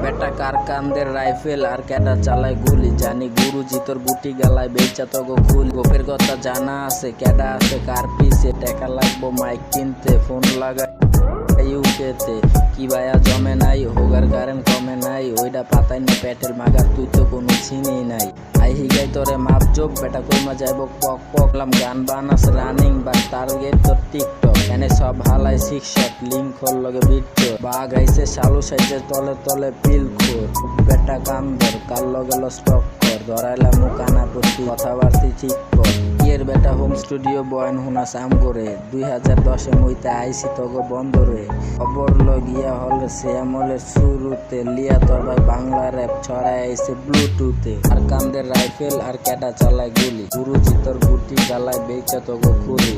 বেটা কার কান্দের রাইফেল আর কেডা চালায় গুলি, জানি গুরুজি তোর গুটি গালায় বেচা তো খুল। গোপের কথা জানা আছে কেডা আছে কার পিছে, টাকা লাগবো মাইক কিনতে ফোন লাগাই ইউকেতে। কি ভাইয়া জমে নাই হোগার কারেন্ট কমে নাই, ওইটা পাতাই না পেটের মাগার তুই তো কোনো চিনি নাই। আই হিগাই তোরে মাপ যোগ বেটা কইমা যাইব পক পকলাম গান বানাস রানিং বা টার্গেট তোর টিকটক। এনে সব হালাই শিক্ষক লিঙ্ক হল লগে বিট্ট বাঘ আইছে শালু সাইজে তলে তলে পিল খোর। বেটা কাম ধর কার লগে স্টক কর, ধরাইলা মুখানা প্রতি কথাবার্তি ঠিক কর। ইয়ের বেটা হোম স্টুডিও বয়ন হুনা সাম করে 2010 মইতে আইসি তগো বন্দরে। খবর লগিয়া হল সে আমলের শুরুতে, লিয়া তোর ভাই বাংলা র্যাপ ছড়ায় আইসে ব্লুটুথে। আর কান্দের রাইফেল আর কেডা চালায় গুলি, গুরুজি তোর গুটি গালায় বেচা তগো খুলি।